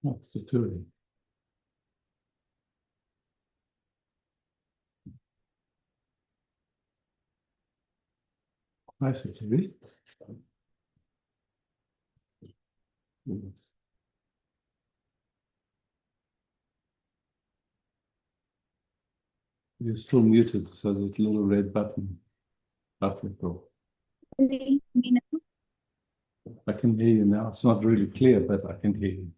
That's the theory. I see theory. You're still muted, so that little red button up the top. Me now? I can hear you now. It's not really clear, but I can hear you.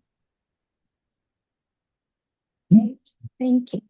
Okay, thank you.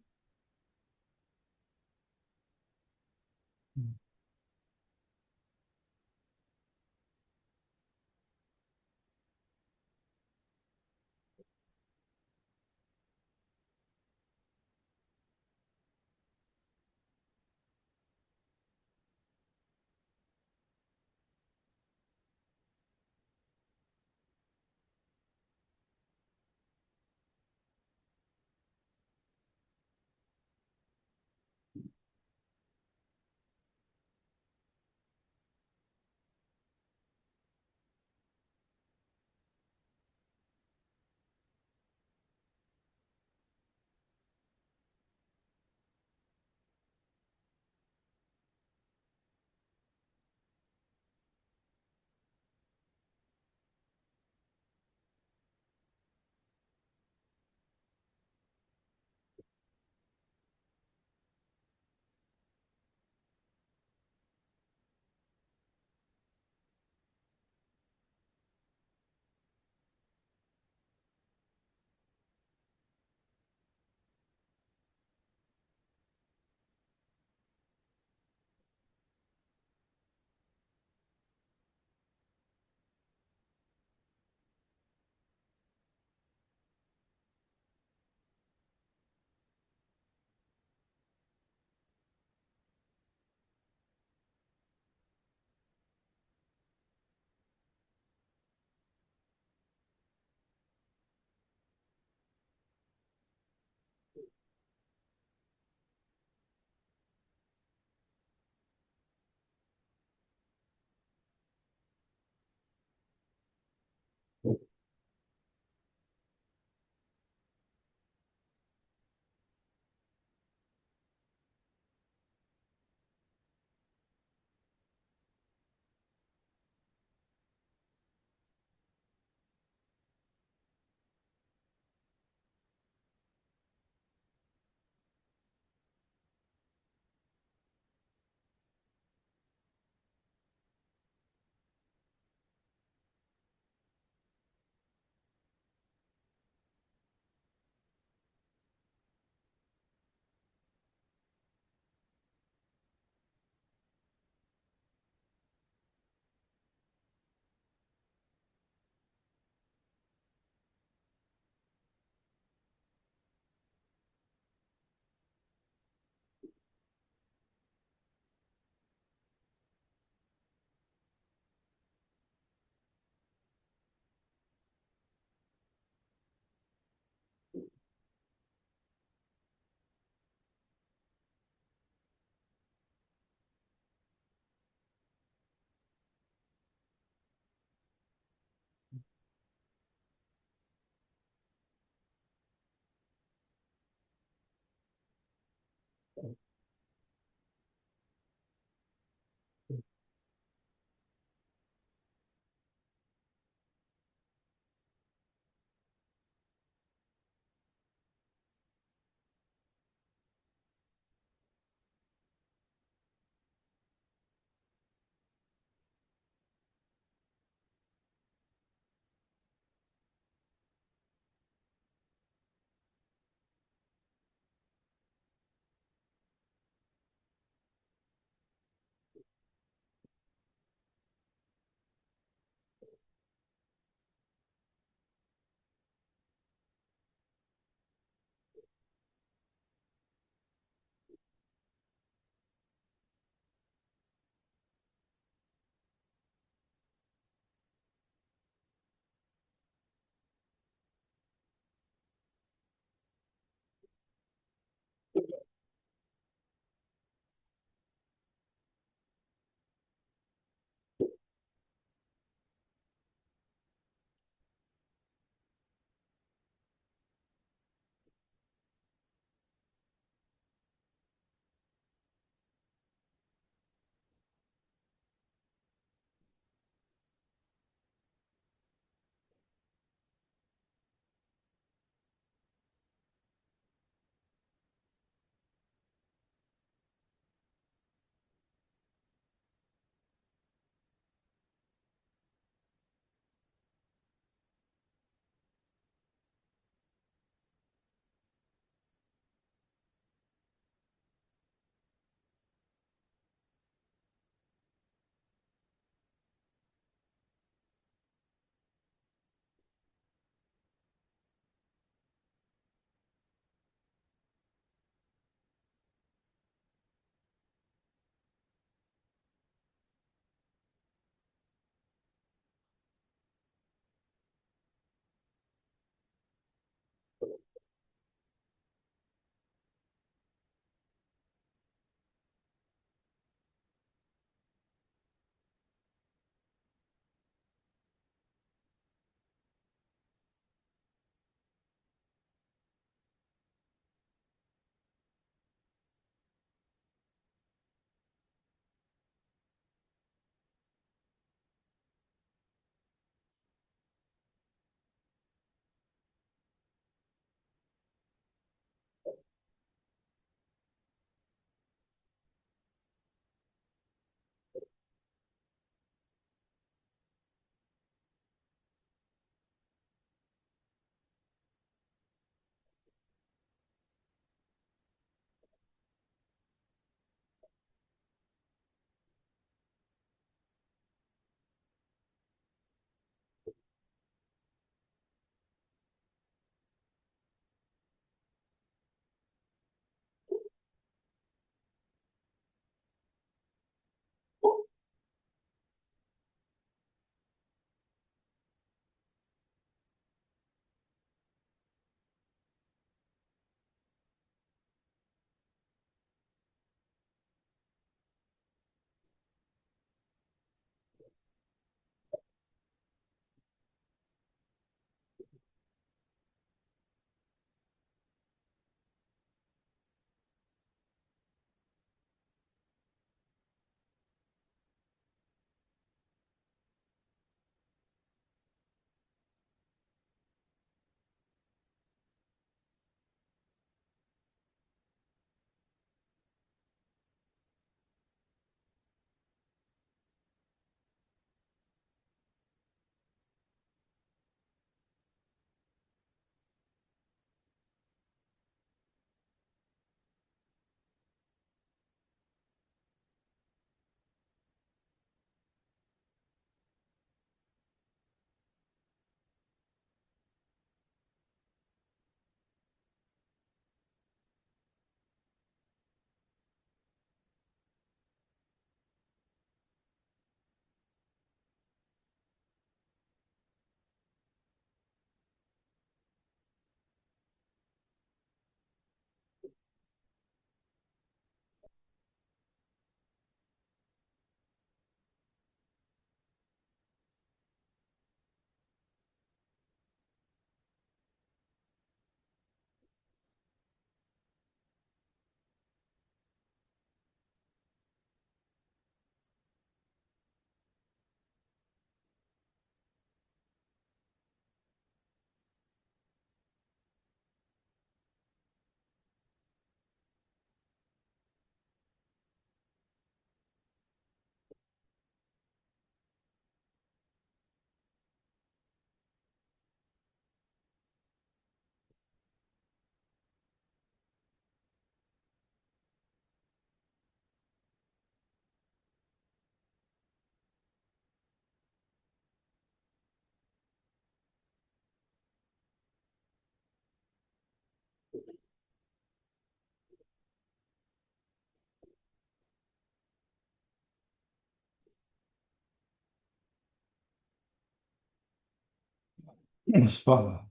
Bonsoir.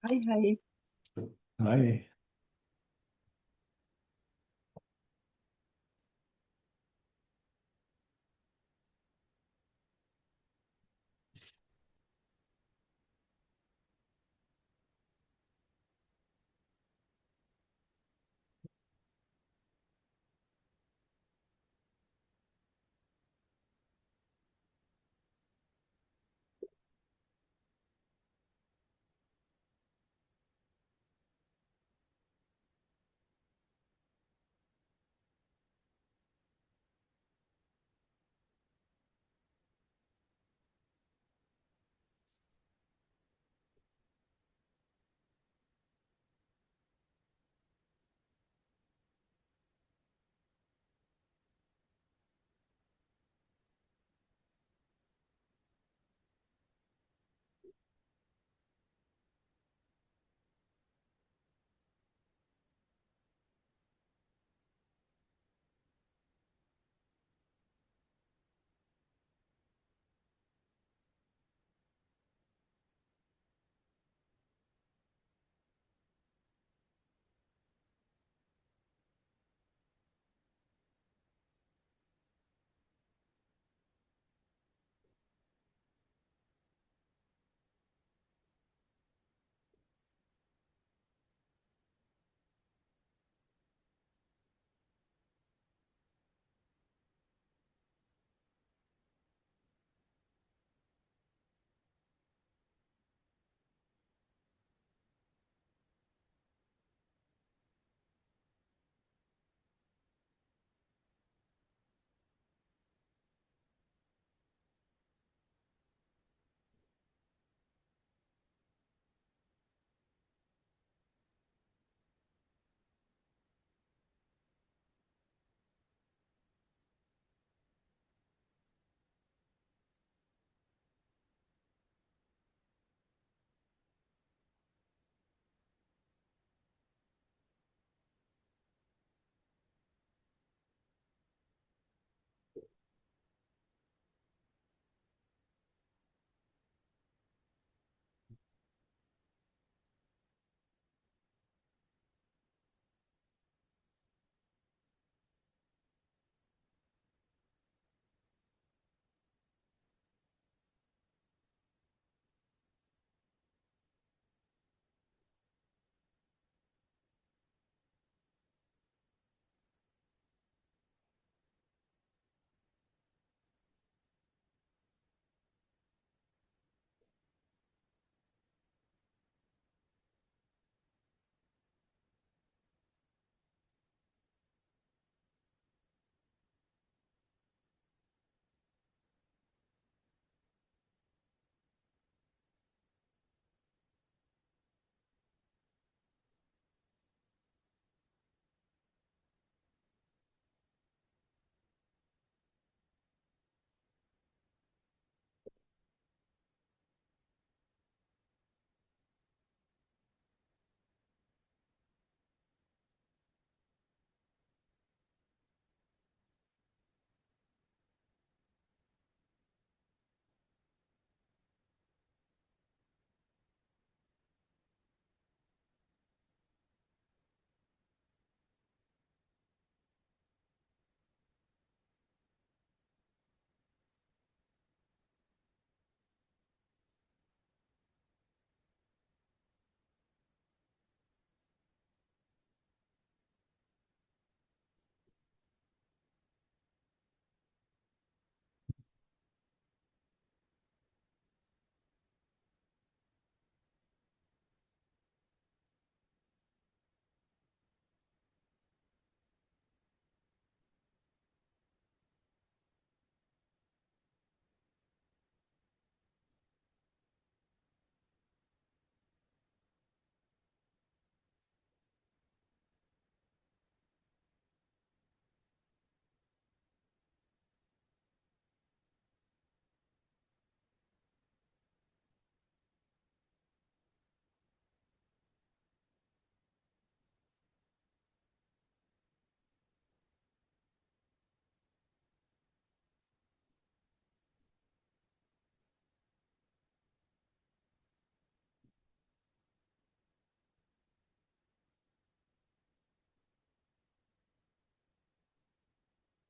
Hei, hei. Hej.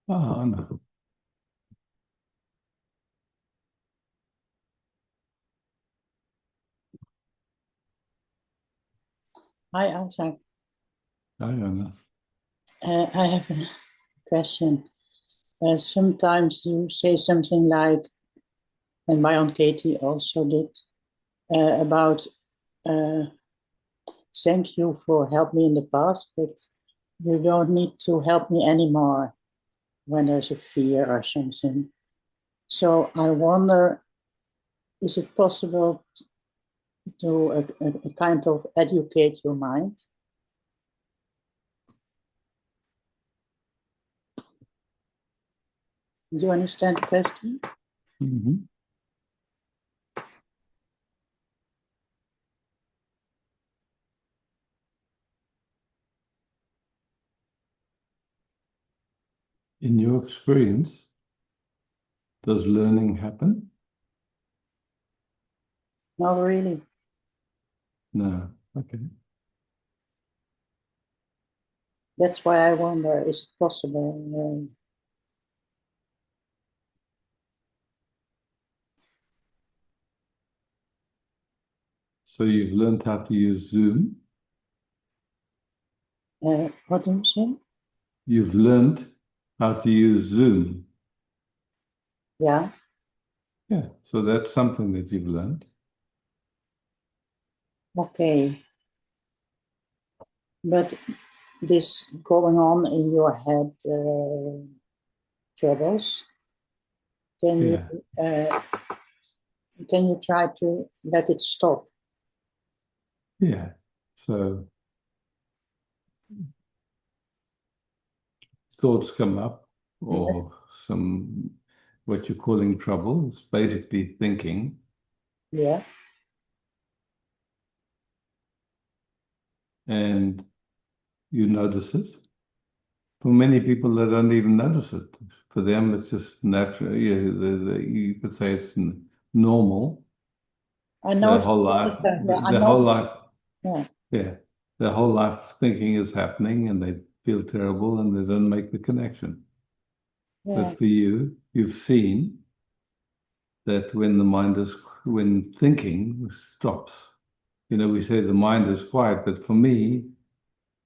No. Hi, Isaac. Hi, Anna. I have a question. Sometimes you say something like, and my Aunt Katie also did, about thank you for helping me in the past, but you don't need to help me anymore when there's a fear or something. So I wonder, is it possible to a kind of educate your mind? Do you understand the question? Mm-hmm. In your experience, does learning happen? Not really. No. Okay. That's why I wonder, is it possible? So you've learned how to use Zoom. What do you say? You've learned how to use Zoom. Yeah. Yeah. So that's something that you've learned. Okay. But this going on in your head troubles, can Yeah. you try to let it stop? Yeah. So thoughts come up, or some what you're calling trouble. It's basically thinking, Yeah. and you notice it. For many people, they don't even notice it. For them, it's just natural. Yeah, you could say it's normal. I know Their it's whole life, yeah, I their know. whole life, Yeah. yeah, their whole life thinking is happening, and they feel terrible, and they don't make the connection. Yeah. But for you, you've seen that when thinking stops. You know, we say the mind is quiet, but for me,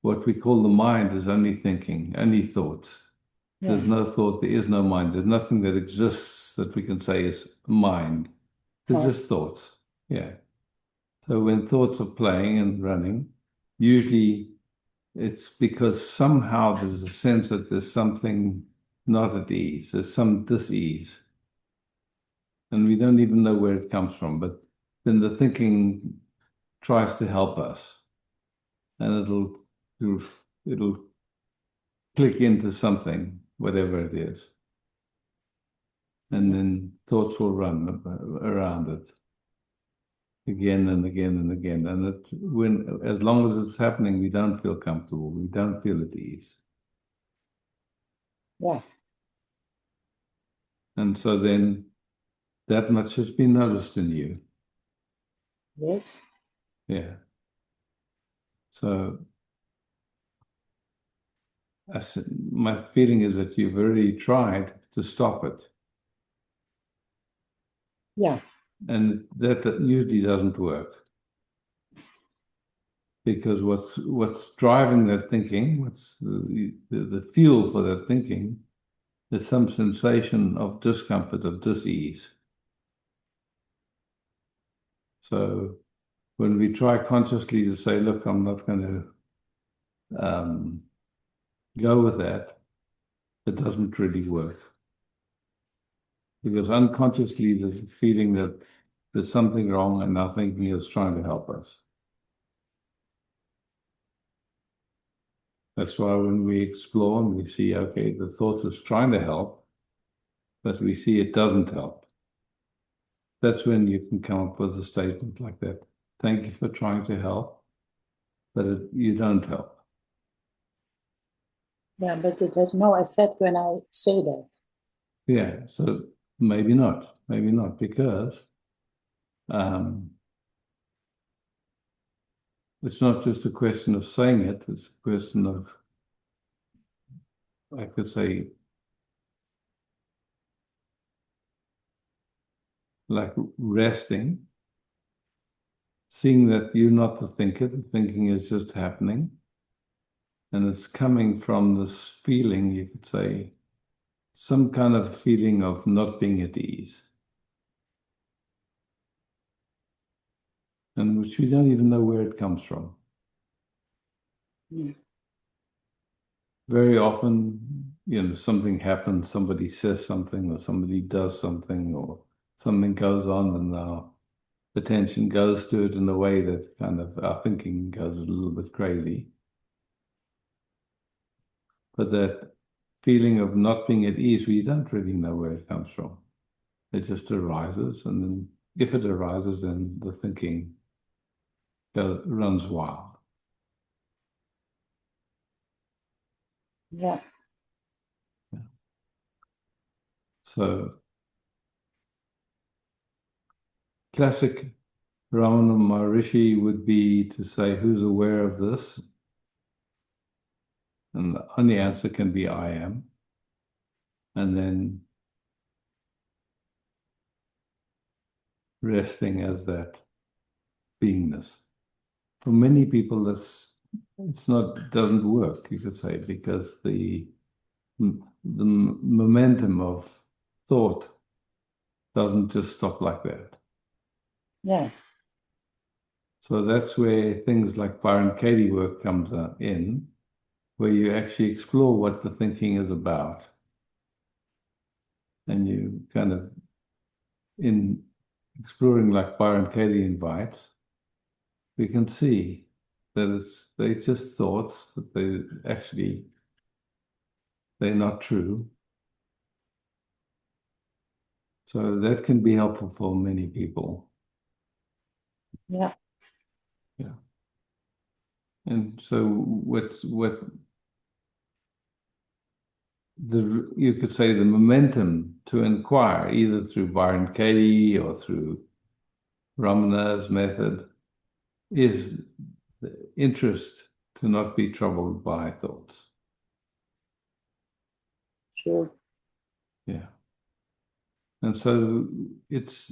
what we call the mind is only thinking, only thoughts. There's Yeah. no thought, there is no mind. There's nothing that exists that we can say is mind. It's Oh, just thoughts. Yeah. So when thoughts are playing and running, usually it's because somehow there's a sense that there's something not at ease, there's some dis-ease. And we don't even know where it comes from, but then the thinking tries to help us, and it'll click into something, whatever it is, and then thoughts will run around it again and again and again. And as long as it's happening, we don't feel comfortable. We don't feel at ease. yeah. And so then that much has been noticed in you. Yes. Yeah. So my feeling is that you've already tried to stop it. Yeah. And that usually doesn't work. Because what's driving that thinking, what's the fuel for that thinking, is some sensation of discomfort, of dis-ease. So when we try consciously to say, look, I'm not going to go with that, it doesn't really work. Because unconsciously there's a feeling that there's something wrong and our thinking is trying to help us. That's why when we explore and we see, okay, the thought is trying to help, but we see it doesn't help. That's when you can come up with a statement like that. Thank you for trying to help, but you don't help. Yeah, but it has no effect when I say that. Yeah, so maybe not, because it's not just a question of saying it, it's a question of, I could say, like resting, seeing that you're not the thinker, the thinking is just happening. And it's coming from this feeling, you could say, some kind of feeling of not being at ease. And which we don't even know where it comes from. Mm. Very often, something happens, somebody says something, or somebody does something, or something goes on, and our attention goes to it in a way that kind of our thinking goes a little bit crazy. But that feeling of not being at ease, we don't really know where it comes from. It just arises, and then if it arises, then the thinking runs wild. Yeah. So classic Ramana Maharishi would be to say, who's aware of this? And the only answer can be I am. And then resting as that beingness. For many people, doesn't work, you could say, because the momentum of thought doesn't just stop like that. Yeah. So that's where things like Byron Katie work comes in, where you actually explore what the thinking is about. And you kind of, in exploring like Byron Katie invites, we can see that they're just thoughts, that they're not true. So that can be helpful for many people. Yeah. Yeah. And so you could say the momentum to inquire, either through Byron Katie or through Ramana's method, is the interest to not be troubled by thoughts. Sure. Yeah. And so it's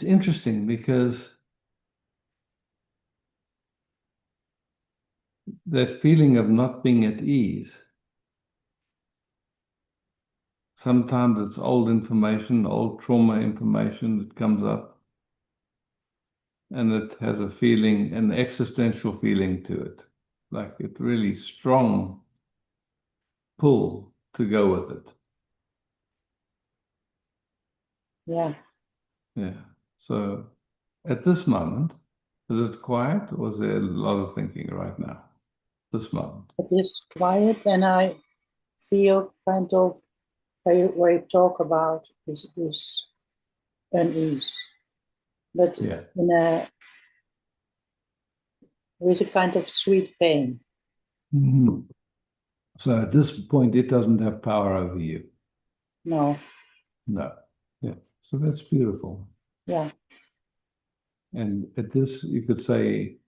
interesting because that feeling of not being at ease, sometimes it's old information, old trauma information that comes up, and it has a feeling, an existential feeling to it, like a really strong pull to go with it. Yeah. Yeah. So at this moment, is it quiet or is there a lot of thinking right now? This moment. It is quiet, and I feel kind of where you talk about this unease, but Yeah. in a with a kind of sweet pain. Mhm. So at this point, it doesn't have power over you. No. No. Yeah. So that's beautiful. Yeah. And at this, you could say,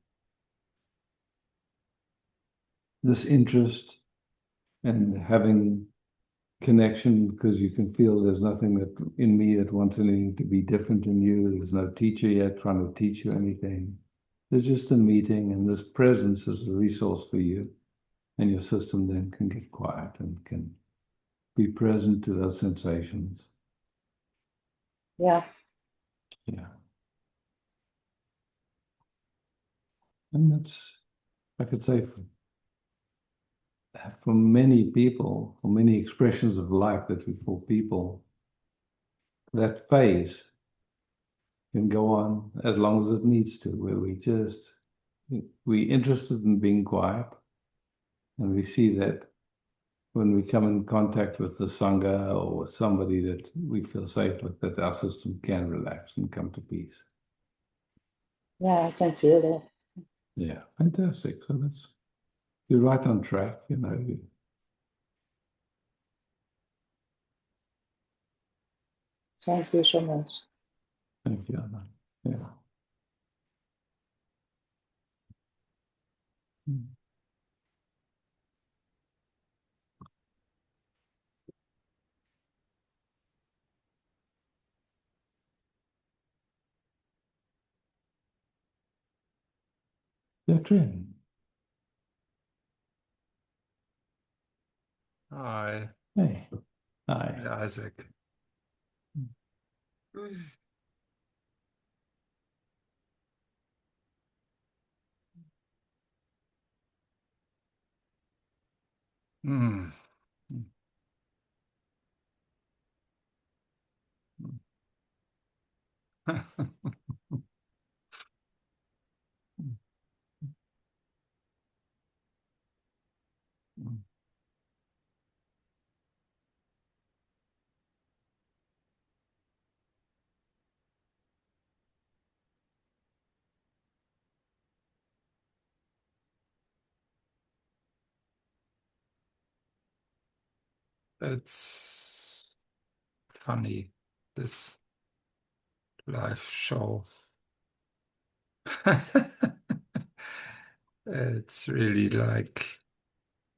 this interest and having connection, because you can feel there's nothing that in me that wants anything to be different in you. There's no teacher yet trying to teach you anything. There's just a meeting, and this presence is a resource for you. And your system then can get quiet and can be present to those sensations. Yeah. Yeah. And that's, I could say, for many people, for many expressions of life that we call people, that phase can go on as long as it needs to, where we're interested in being quiet, and we see that when we come in contact with the Sangha or with somebody that we feel safe with, that our system can relax and come to peace. Yeah, I can feel that. Yeah, fantastic. So you're right on track, Thank you so much. Thank you, Anna. Yeah. Mm. Beatrice. Hi, Hey. Hi. Isaac. Mm. It's funny, this live show. It's really like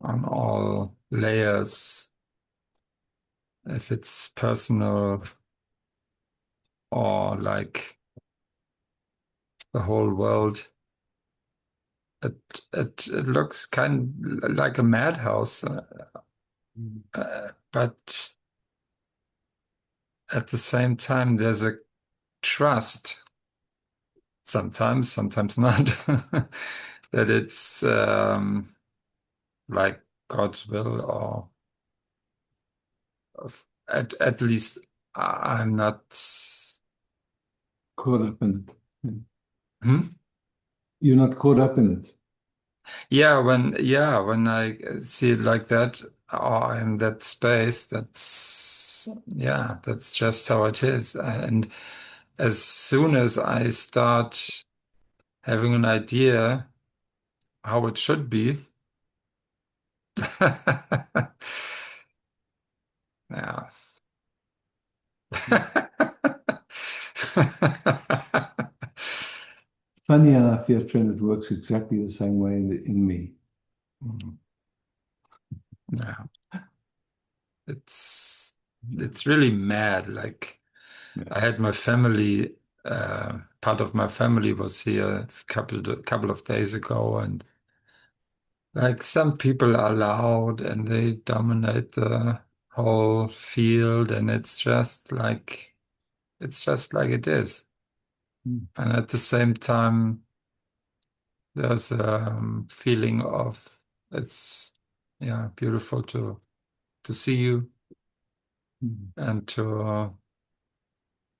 on all layers, if it's personal or like the whole world. It looks kind like a madhouse, but at the same time, there's a trust. Sometimes not, that it's like God's will, or at least I'm not. Caught up in it. Hmm? You're not caught up in it. When I see it like that, or in that space, that's just how it is. And as soon as I start having an idea how it should be, yeah. Funny enough, Beatrice, it works exactly the same way in me. Yeah. It's really mad. Like, I had my family, part of my family was here a couple of days ago, and like some people are loud and they dominate the whole field, and it's just like it is. And at the same time, there's a feeling of it's, yeah, beautiful to see you and to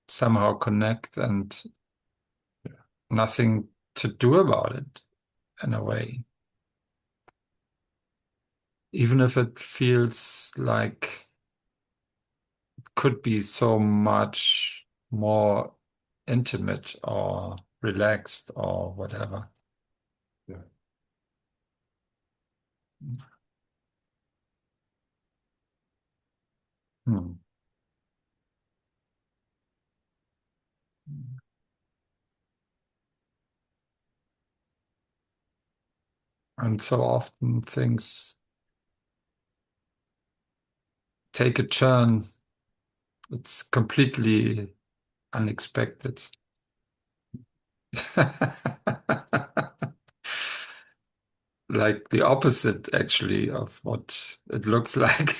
somehow connect, and nothing to do about it in a way. Even if it feels like it could be so much more intimate or relaxed or whatever. Yeah. Hmm. And so often things take a turn. It's completely unexpected. Like the opposite, actually, of what it looks like.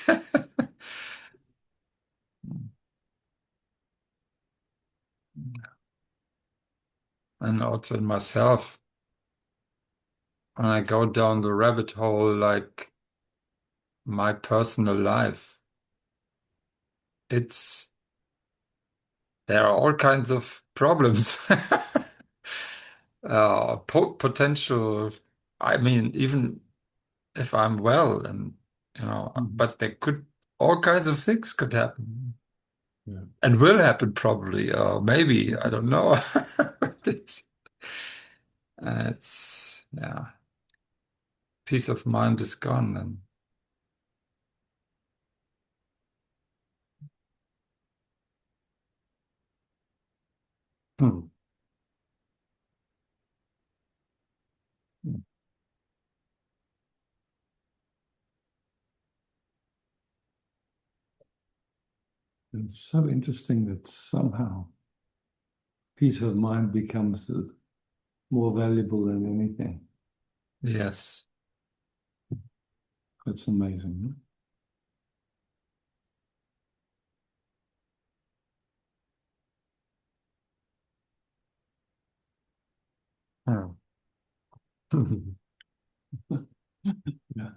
And also in myself, when I go down the rabbit hole, like my personal life, it's there are all kinds of problems, potential. I mean, even if I'm well, and but there could all kinds of things could happen. Yeah. And will happen probably, or maybe, I don't know. But it's yeah, peace of mind is gone, and Hmm. And it's so interesting that somehow peace of mind becomes more valuable than anything. Yes. It's amazing. Hmm. Yeah.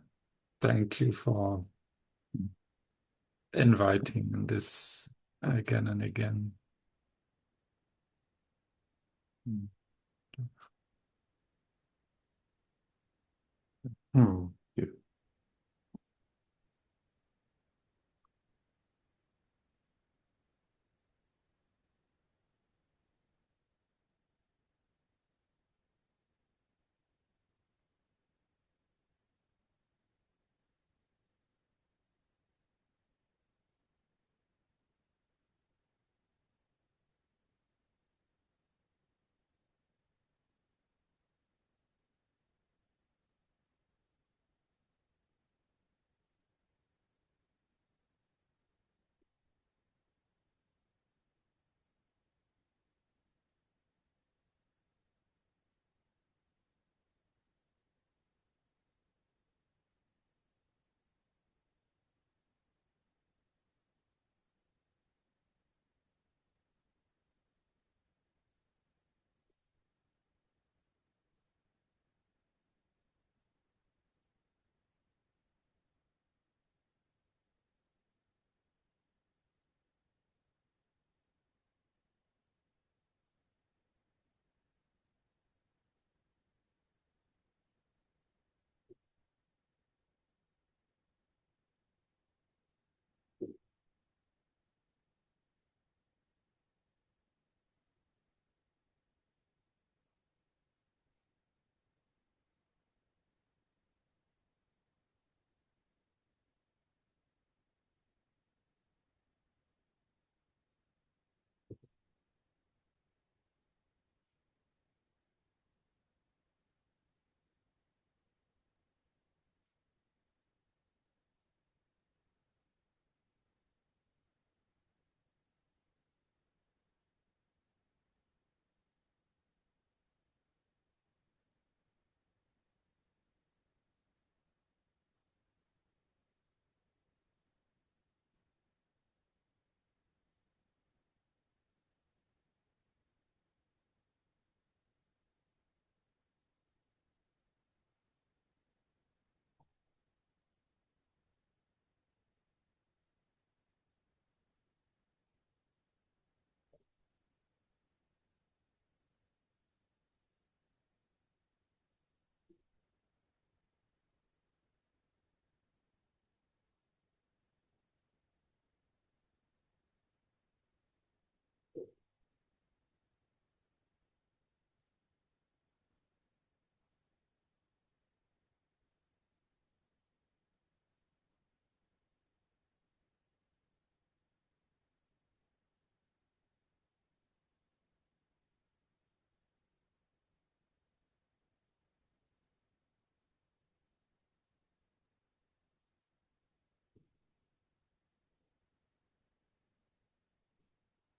Thank you for inviting this again and again. Hmm. Yeah.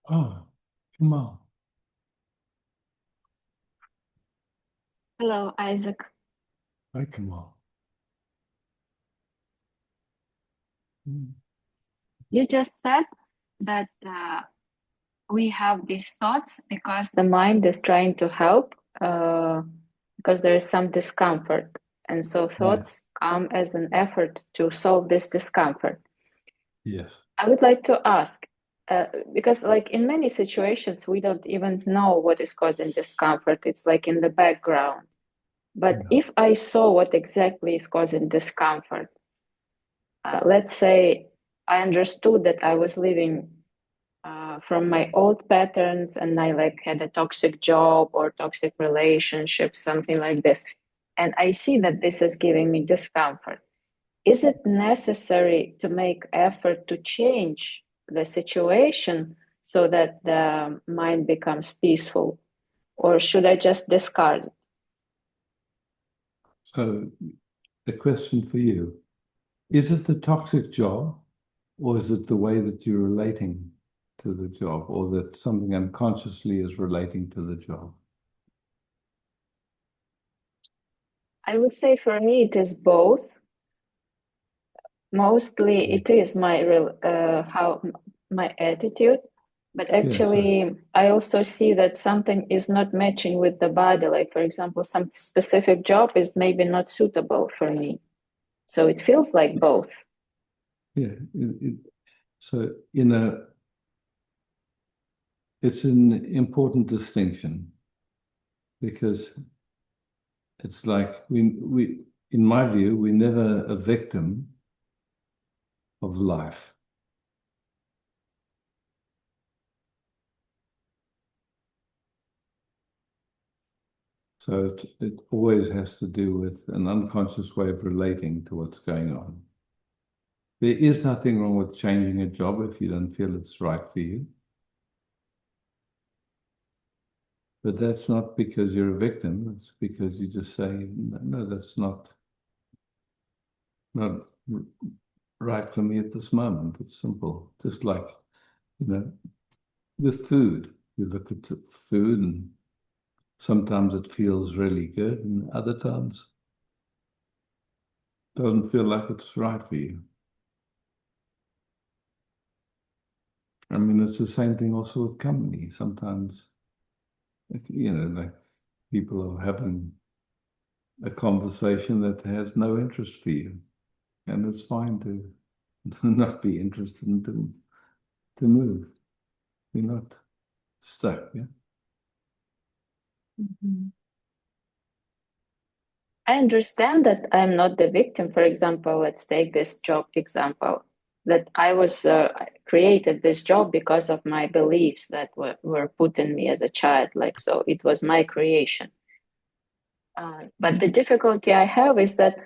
Oh, come on. Hello, Isaac. Hi, come on. You just said that we have these thoughts because the mind is trying to help, because there is some discomfort. And so thoughts come as an effort to solve this discomfort. Yes. I would like to ask, because like in many situations, we don't even know what is causing discomfort. It's like in the background. But Yeah. if I saw what exactly is causing discomfort, let's say I understood that I was living from my old patterns and I like had a toxic job or toxic relationship, something like this. And I see that this is giving me discomfort. Is it necessary to make effort to change the situation so that the mind becomes peaceful? Or should I just discard it? So the question for you, is it the toxic job or is it the way that you're relating to the job or that something unconsciously is relating to the job? I would say for me it is both. Mostly it is my real how my attitude, but actually I also see that something is not matching with the body. Like for example, some specific job is maybe not suitable for me. So it feels like both. Yeah. So, it's an important distinction because it's like in my view, we're never a victim of life. So it always has to do with an unconscious way of relating to what's going on. There is nothing wrong with changing a job if you don't feel it's right for you. But that's not because you're a victim. It's because you just say, no, that's not right for me at this moment. It's simple. Just like, with food, you look at food and sometimes it feels really good and other times it doesn't feel like it's right for you. I mean, it's the same thing also with company. Sometimes, like people are having a conversation that has no interest for you. And it's fine to not be interested and to move. You're not stuck, yeah? Mhm. I understand that I'm not the victim. For example, let's take this job example, that I was created this job because of my beliefs that were put in me as a child. Like, so it was my creation. But the difficulty I have is that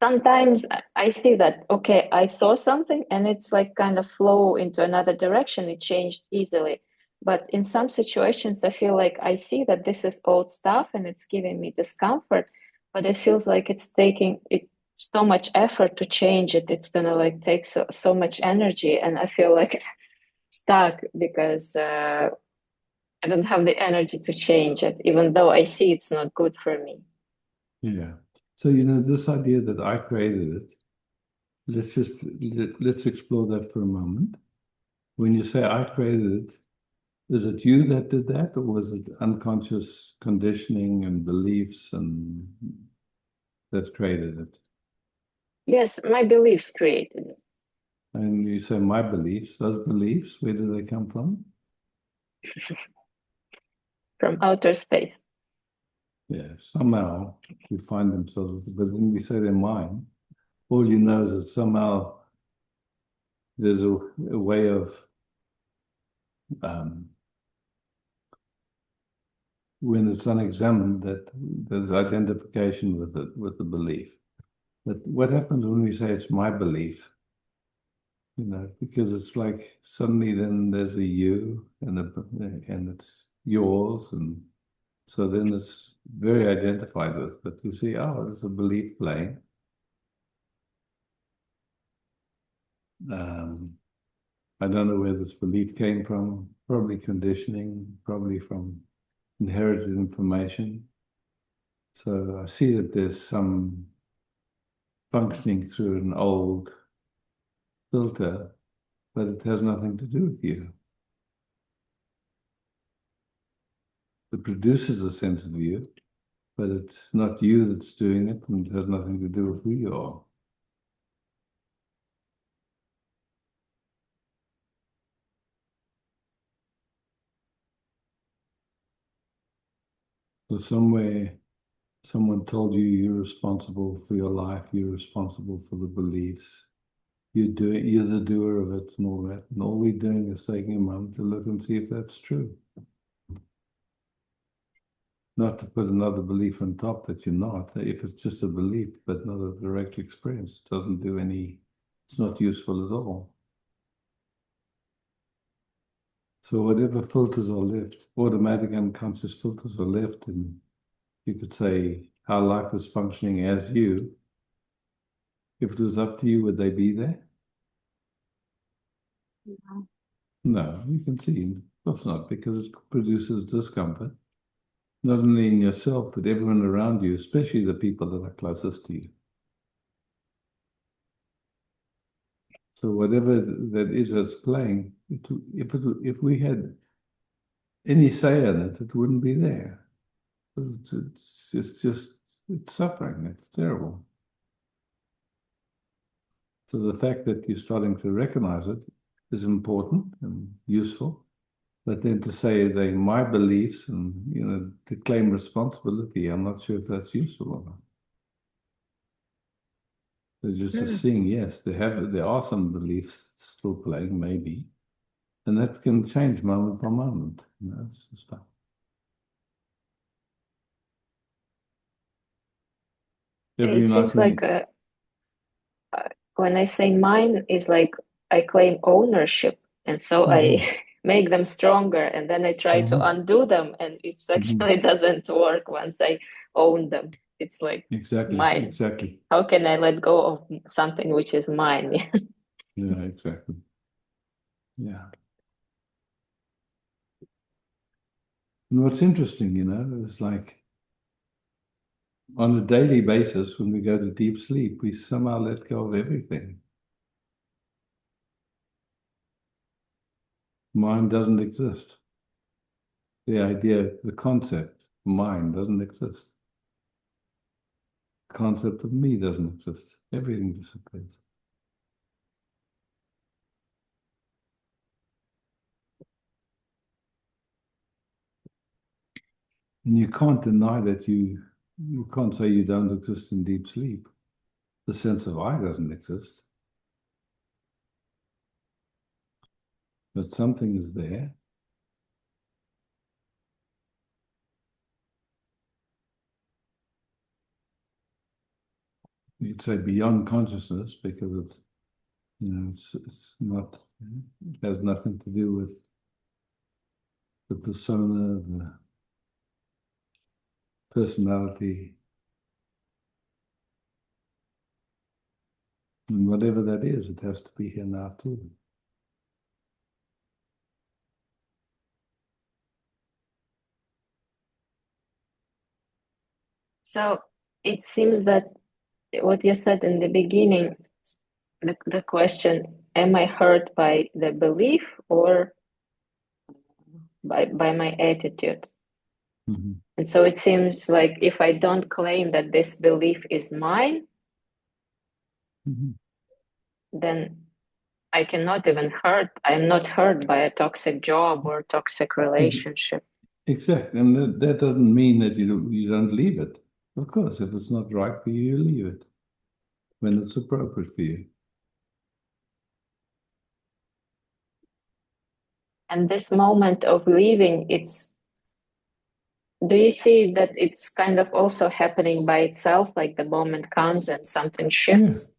sometimes I see that, okay, I saw something and it's like kind of flow into another direction. It changed easily. But in some situations, I feel like I see that this is old stuff and it's giving me discomfort, but it feels like it's taking it so much effort to change it. It's gonna like take so much energy, and I feel like stuck because I don't have the energy to change it, even though I see it's not good for me. Yeah. So, this idea that I created it, let's explore that for a moment. When you say I created it, is it you that did that, or was it unconscious conditioning and beliefs and that created it? Yes, my beliefs created it. And you say my beliefs, those beliefs, where do they come from? From outer space. Yeah, somehow we find themselves, but then we say they're mine. All you know is that somehow there's a way of when it's unexamined that there's identification with it, with the belief. But what happens when we say it's my belief? Because it's like suddenly then there's a you and it's yours, and so then it's very identified with. But you see, oh, there's a belief playing. I don't know where this belief came from. Probably conditioning, probably from inherited information. So I see that there's some functioning through an old filter, but it has nothing to do with you. It produces a sense of you, but it's not you that's doing it, and it has nothing to do with who you are. So somewhere, someone told you you're responsible for your life, you're responsible for the beliefs. You're the doer of it and all that. And all we're doing is taking a moment to look and see if that's true. Not to put another belief on top that you're not. If it's just a belief, but not a direct experience, it doesn't do it's not useful at all. So whatever filters are left, automatic unconscious filters are left, and you could say how life is functioning as you. If it was up to you, would they be there? No, you can see, of course not, because it produces discomfort. not only in yourself, but everyone around you, especially the people that are closest to you. So whatever that is that's playing, if we had any say in it, it wouldn't be there. It's suffering. It's terrible. So the fact that you're starting to recognize it is important and useful. But then to say they're my beliefs and, to claim responsibility, I'm not sure if that's useful or not. There's just a seeing, yes, there are some beliefs still playing, maybe. And that can change moment by moment. It's just like, every It night seems like when I say mine is like I claim ownership, and so I make them stronger, and then I try to undo them, and it actually doesn't work once I own them. It's like mine. Exactly. How can I let go of something which is mine? Yeah, exactly. Yeah. And what's interesting, is like on a daily basis, when we go to deep sleep, we somehow let go of everything. Mind doesn't exist. The idea, the concept, mind doesn't exist. The concept of me doesn't exist. Everything disappears. And you can't deny that you can't say you don't exist in deep sleep. The sense of I doesn't exist. But something is there. You'd say beyond consciousness because it's not, it has nothing to do with the persona, the personality, and whatever that is, it has to be here now too. So it seems that what you said in the beginning, the question, am I hurt by the belief or by my attitude? And so it seems like if I don't claim that this belief is mine, then I cannot even I'm not hurt by a toxic job or toxic relationship. Exactly. And that doesn't mean that you don't leave it. Of course, if it's not right for you, you leave it when it's appropriate for you. And this moment of leaving, do you see that it's kind of also happening by itself, like the moment comes and something shifts?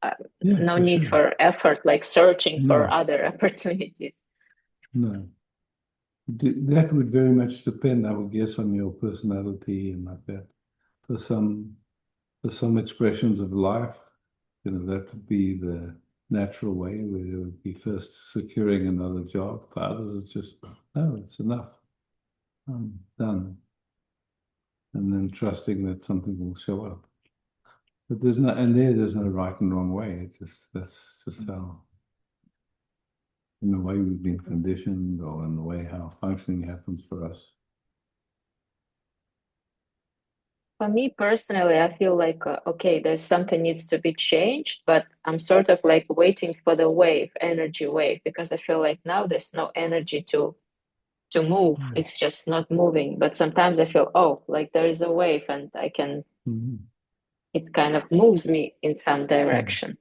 No need for effort, like searching for other opportunities. No. That would very much depend, I would guess, on your personality and like that. For some expressions of life, that would be the natural way where it would be first securing another job. For others, it's just, no, it's enough. I'm done. And then trusting that something will show up. But there's no right and wrong way. That's just how, in the way we've been conditioned or in the way how functioning happens for us. For me personally, I feel like, okay, there's something needs to be changed, but I'm sort of like waiting for the energy wave, because I feel like now there's no energy to move. It's just not moving. But sometimes I feel, oh, like there is a wave and I can, it kind of moves me in some direction.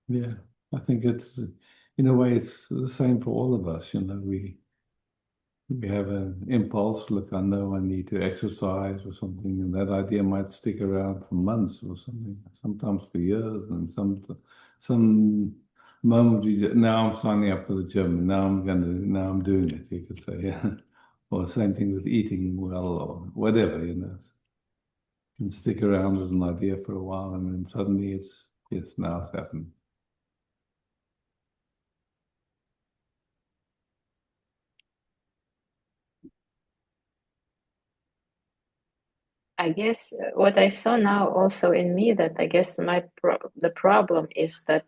Yeah, I think it's, in a way, it's the same for all of us. We have an impulse, look, I know I need to exercise or something, and that idea might stick around for months or something, sometimes for years, and some moment now I'm signing up for the gym, and now I'm doing it, you could say, yeah. Or same thing with eating well or whatever, can stick around as an idea for a while, and then suddenly yes, now it's happened. I guess what I saw now also in me, that I guess the problem is that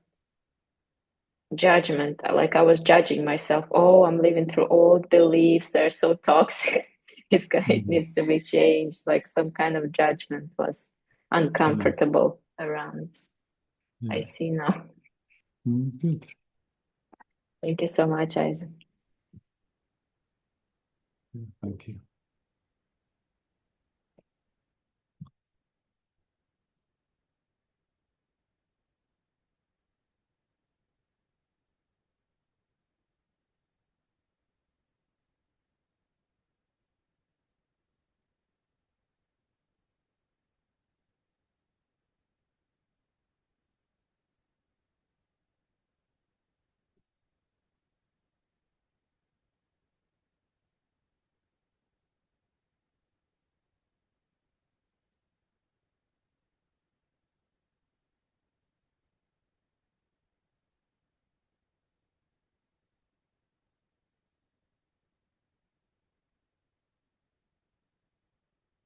judgment. Like I was judging myself. Oh, I'm living through old beliefs. They're so toxic. It needs to be changed. Like some kind of judgment was uncomfortable around. I Yeah. see now. Good. Thank you so much, Isaac. Thank you.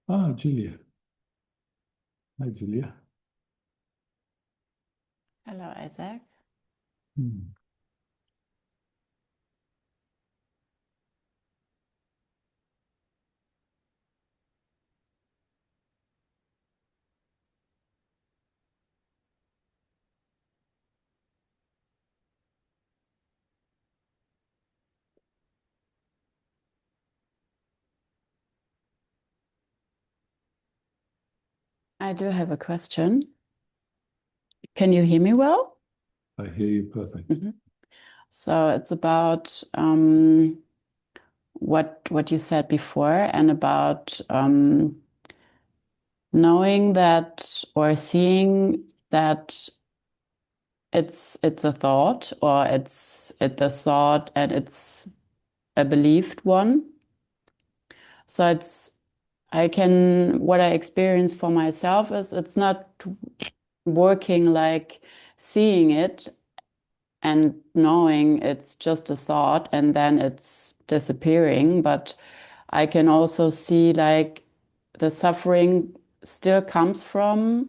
Ah, Julia. Hi, Julia. Hello, Isaac. Hmm. I do have a question. Can you hear me well? I hear you perfect. So it's about what you said before, and about knowing that or seeing that it's a thought, or it's a thought and it's a believed one. So what I experience for myself is it's not working like seeing it and knowing it's just a thought and then it's disappearing. But I can also see like the suffering still comes from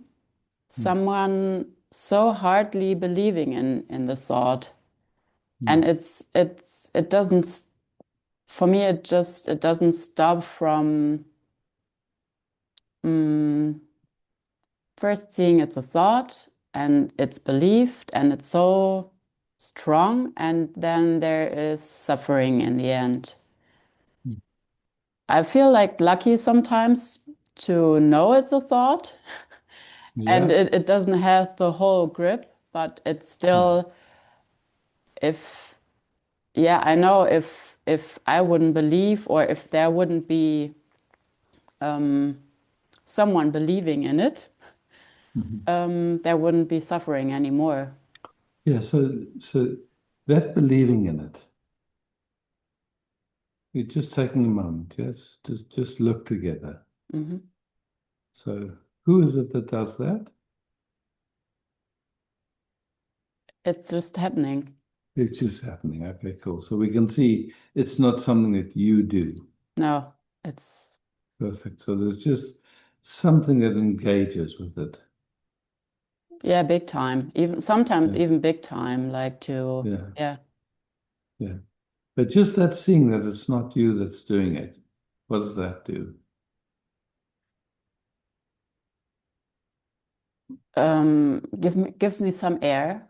someone so hardly believing in the thought. And it doesn't, for me, it doesn't stop from first seeing it's a thought and it's believed and it's so strong, and then there is suffering in the end. I feel like lucky sometimes to know it's a thought and Yeah. it doesn't have the whole grip, but it's still, if, yeah, I know if I wouldn't believe, or if there wouldn't be someone believing in it, there wouldn't be suffering anymore. Yeah, so that believing in it, you're just taking a moment, yes, just look together. So who is it that does that? It's just happening. It's just happening. Okay, cool. So we can see it's not something that you do. No, it's, Perfect. So there's just something that engages with it. yeah, big time. Even sometimes Yeah. even big time, like to, Yeah. yeah. Yeah. But just that seeing that it's not you that's doing it, what does that do? Gives me some air.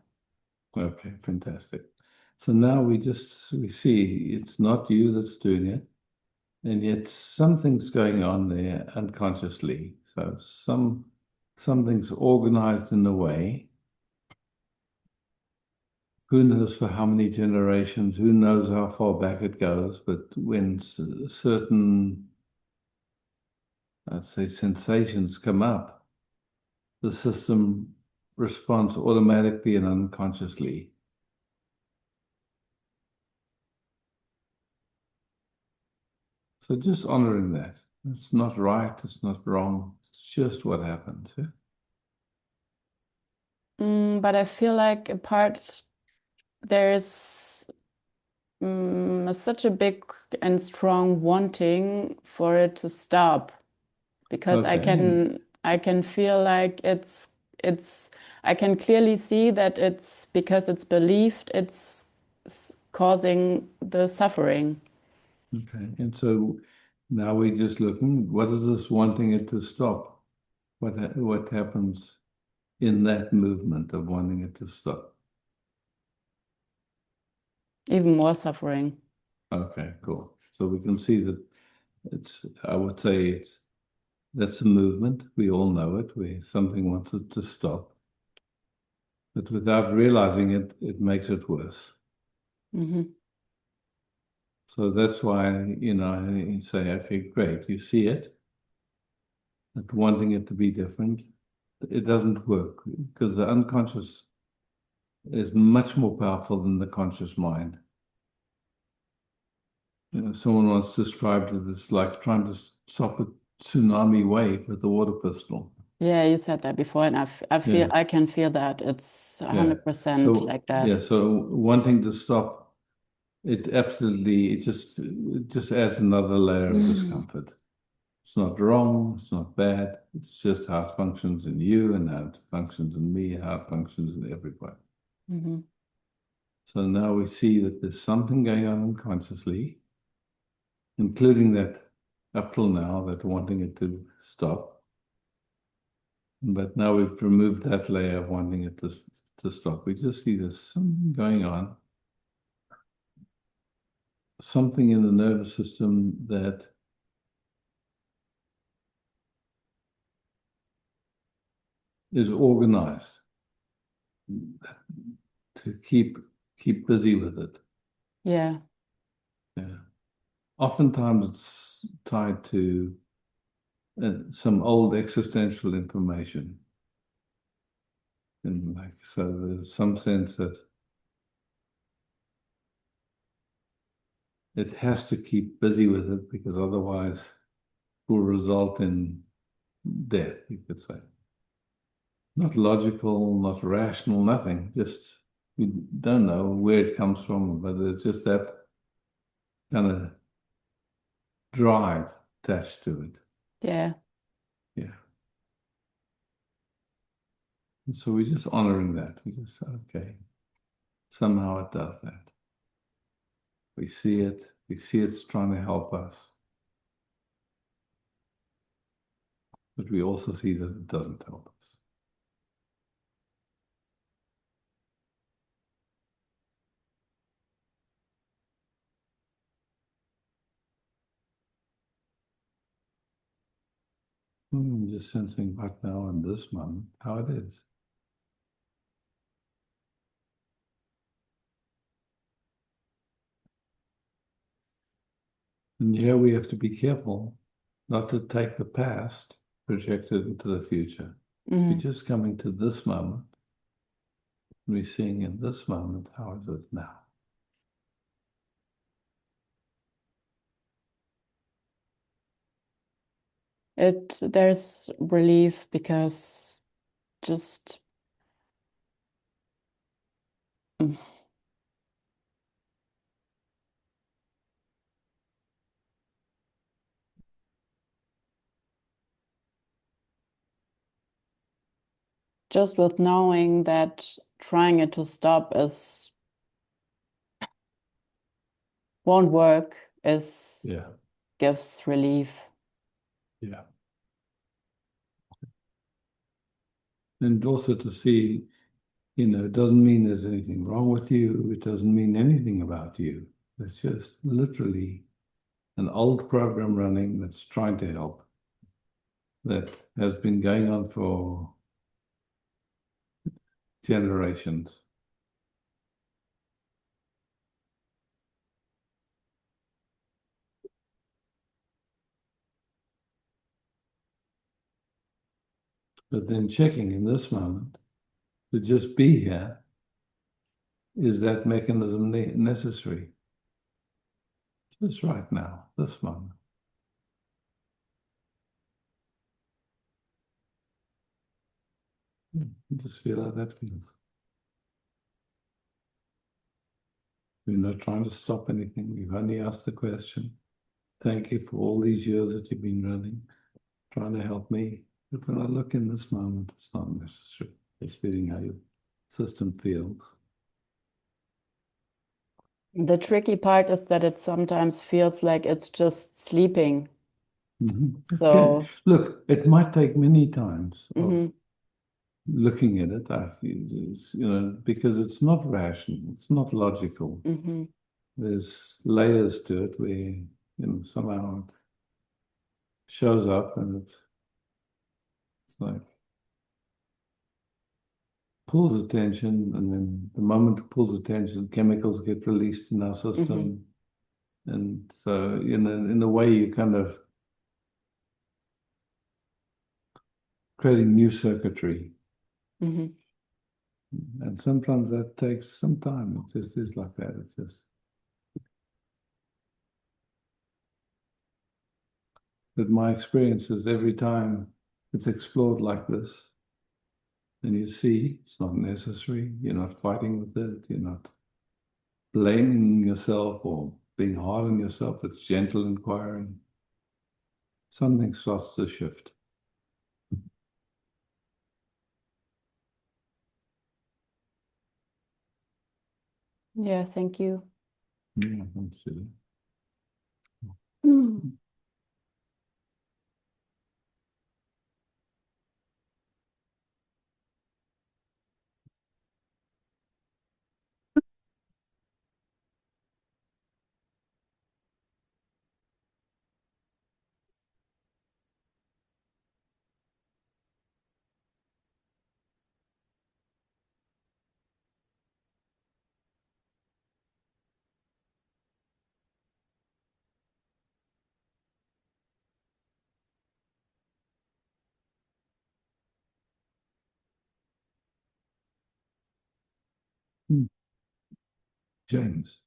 Okay, fantastic. So now we see it's not you that's doing it, and yet something's going on there unconsciously. So something's organized in a way. Who knows for how many generations? Who knows how far back it goes? But when certain, I'd say, sensations come up, the system responds automatically and unconsciously. So just honoring that. It's not right, it's not wrong, it's just what happens. Yeah? But I feel like a part, there's such a big and strong wanting for it to stop. because Okay. I can feel like it's I can clearly see that it's because it's believed it's causing the suffering. Okay. And so now we're just looking, what is this wanting it to stop? What happens in that movement of wanting it to stop? Even more suffering. Okay, cool. So we can see that I would say that's a movement. We all know it, where something wants it to stop. But without realizing it, it makes it worse. Mm-hmm. So that's why, you say, okay, great, you see it, but wanting it to be different, it doesn't work because the unconscious is much more powerful than the conscious mind. Someone once described it as like trying to stop a tsunami wave with a water pistol. Yeah, you said that before, and I feel Yeah. I can feel that it's Yeah. 100% like that. Yeah, so wanting to stop it absolutely, it just adds another layer of discomfort. It's not wrong, it's not bad, it's just how it functions in you and how it functions in me, how it functions in everybody. Mm-hmm. So now we see that there's something going on unconsciously, including that up till now, that wanting it to stop. But now we've removed that layer of wanting it to stop. We just see there's something going on, something in the nervous system that is organized to keep busy with it. Yeah. Yeah. Oftentimes it's tied to some old existential information. And so there's some sense that it has to keep busy with it because otherwise it will result in death, you could say. Not logical, not rational, nothing. Just we don't know where it comes from, but it's just that kind of drive attached to it. Yeah. Yeah. And so we're just honoring that. We just say, okay, somehow it does that. We see it's trying to help us. But we also see that it doesn't help us. Just sensing right now in this moment how it is. And here we have to be careful not to take the past, project it into the future. Mm-hmm. We're just coming to this moment. We're seeing in this moment, how is it now? There's relief because just just with knowing that trying it to stop won't work gives relief. Yeah. And also to see, it doesn't mean there's anything wrong with you. It doesn't mean anything about you. It's just literally an old program running that's trying to help, that has been going on for generations. But then checking in this moment to just be here, is that mechanism necessary? Just right now, this moment. Just feel how that feels. We're not trying to stop anything. We've only asked the question. Thank you for all these years that you've been running. trying to help me. But when I look in this moment, it's not necessary. It's feeling how your system feels. The tricky part is that it sometimes feels like it's just sleeping. So Okay. Look, it might take many times of mhm, looking at it, I feel, because it's not rational, it's not logical. mhm. There's layers to it where, somehow it shows up and it's like pulls attention, and then the moment it pulls attention, chemicals get released in our system. And so, in a way, you kind of creating new circuitry. Mhm. And sometimes that takes some time. It just is like that. It's just. But my experience is every time it's explored like this, and you see it's not necessary, you're not fighting with it, you're not blaming yourself or being hard on yourself, it's gentle inquiring. Something starts to shift. Yeah, thank you. Yeah, that's silly. Mm. Hmm. James.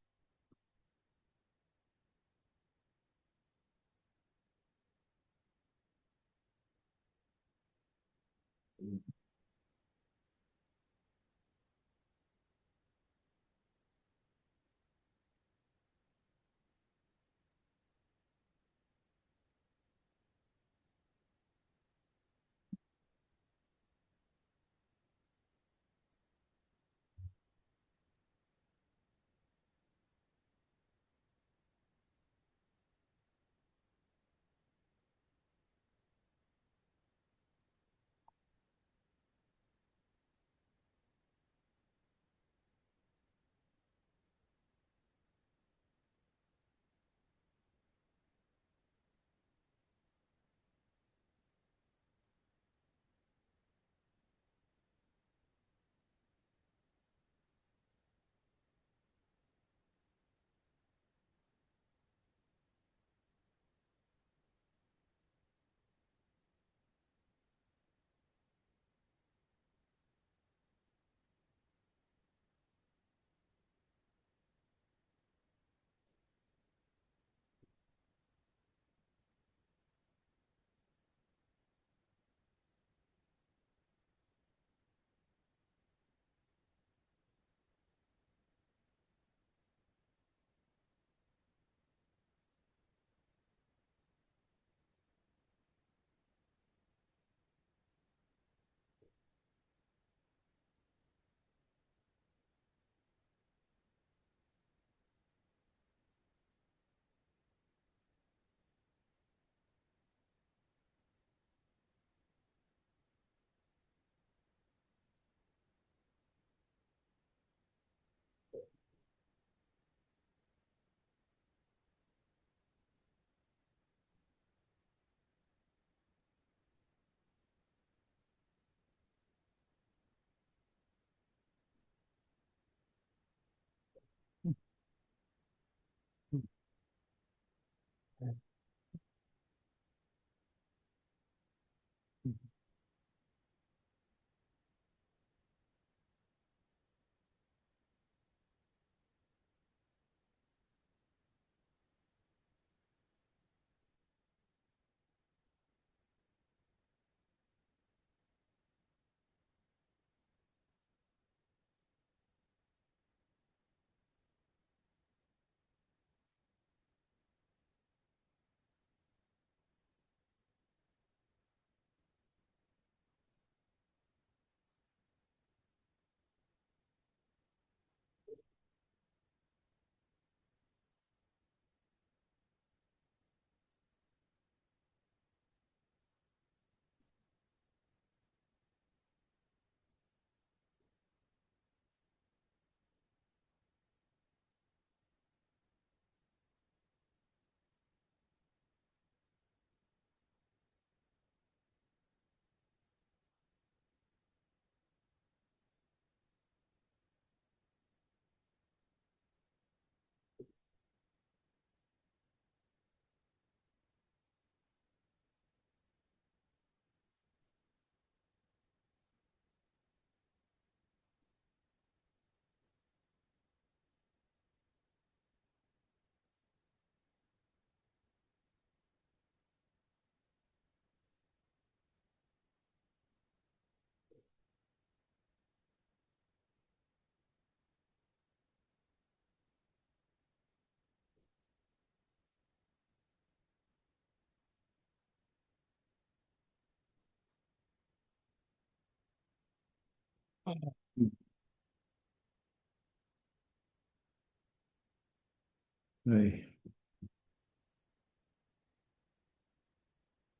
Hey.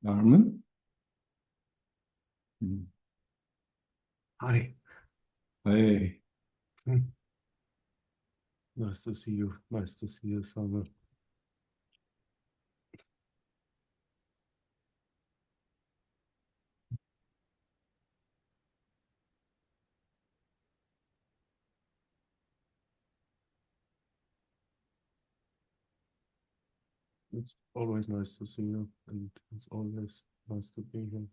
Armin? Hi. Hey. Nice to see you. Nice to see you, Summer. It's always nice to see you, and it's always nice to be here.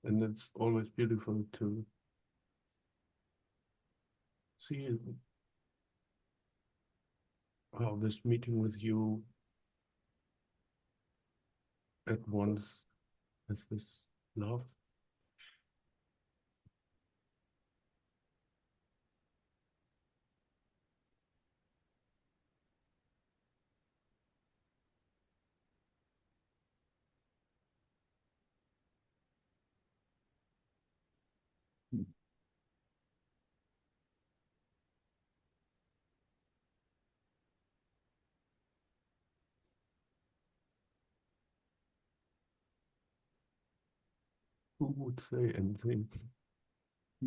And it's always beautiful to see how this meeting with you at once has this love. Who would say anything? A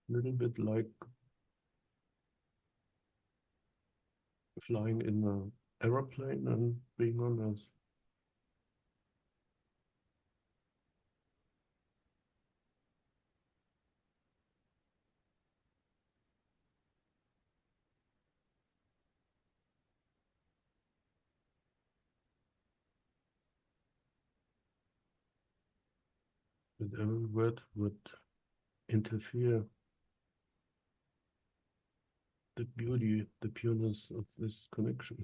little bit like flying in an aeroplane and being on Earth. And every word would interfere the beauty, the pureness of this connection.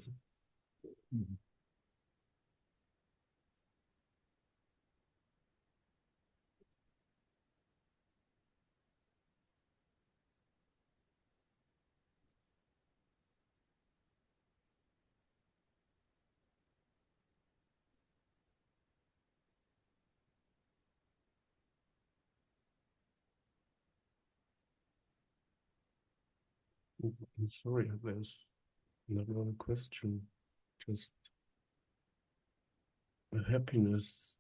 I'm sorry, there's not one question, just a happiness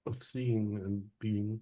of seeing and being.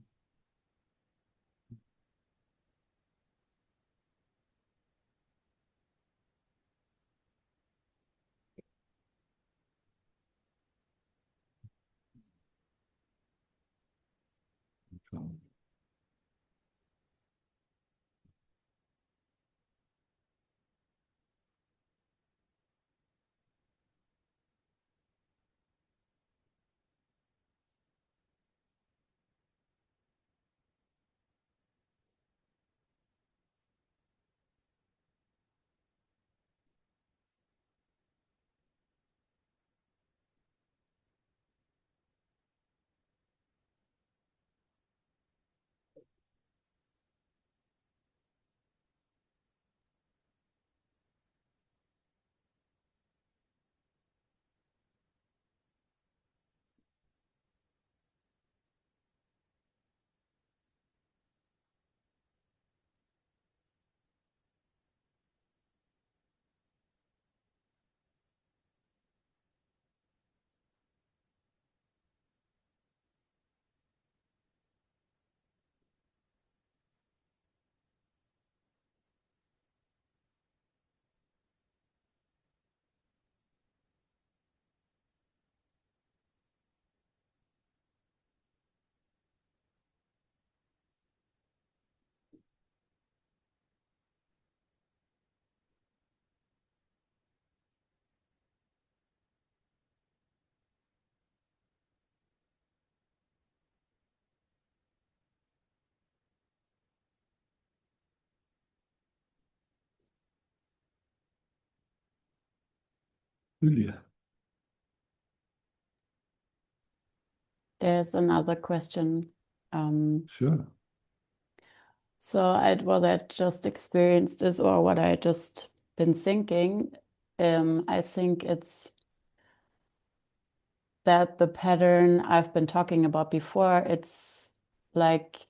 Julia. there's another question. Sure. So what I just experienced is, or what I just been thinking, I think it's that the pattern I've been talking about before, it's like,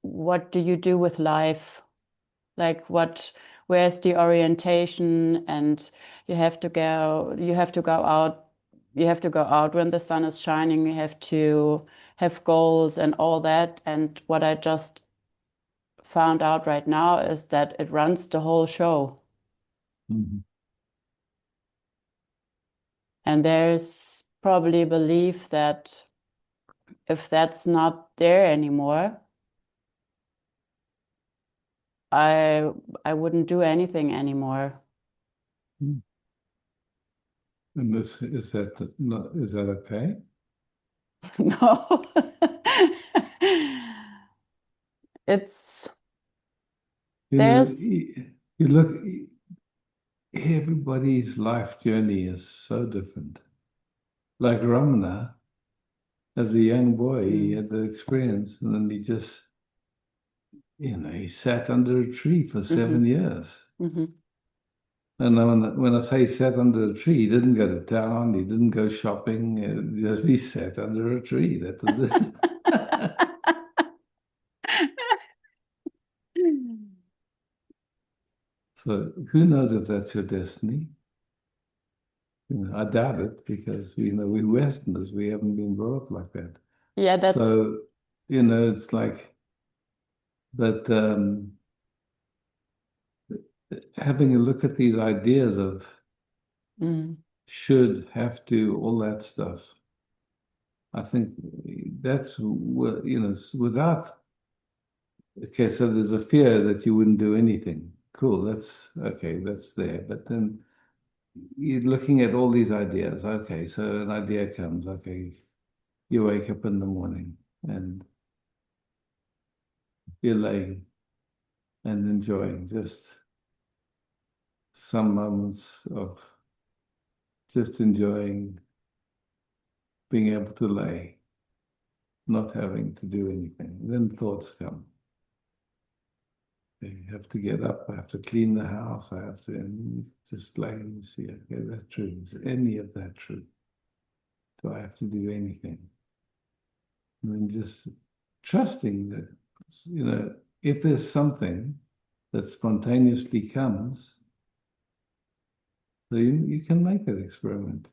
what do you do with life? Like where's the orientation? And you have to go out, when the sun is shining, you have to have goals and all that. And what I just found out right now is that it runs the whole show. Mhm. And there's probably a belief that if that's not there anymore, I wouldn't do anything anymore. And is that not, is that okay? No. It's You know, there's you look, everybody's life journey is so different. Like Ramana, as a young boy, he had the experience, and then he just, he sat under a tree for 7 years. Mhm. And when I say sat under a tree, he didn't go to town, he didn't go shopping, just he sat under a tree. That was it. So who knows if that's your destiny? I doubt it because we're Westerners, we haven't been brought up like that. Yeah, that's So, it's like, but having a look at these ideas of should, have to, all that stuff, I think that's without. Okay, so there's a fear that you wouldn't do anything. Cool, that's okay, that's there. But then you're looking at all these ideas. Okay, so an idea comes. Okay, you wake up in the morning and you're laying and enjoying just some moments of just enjoying being able to lay, not having to do anything. Then thoughts come. I have to get up, I have to clean the house, I have to, and just lay and see, okay, that's true. Is any of that true? Do I have to do anything? And then just trusting that, if there's something that spontaneously comes, then you can make that experiment.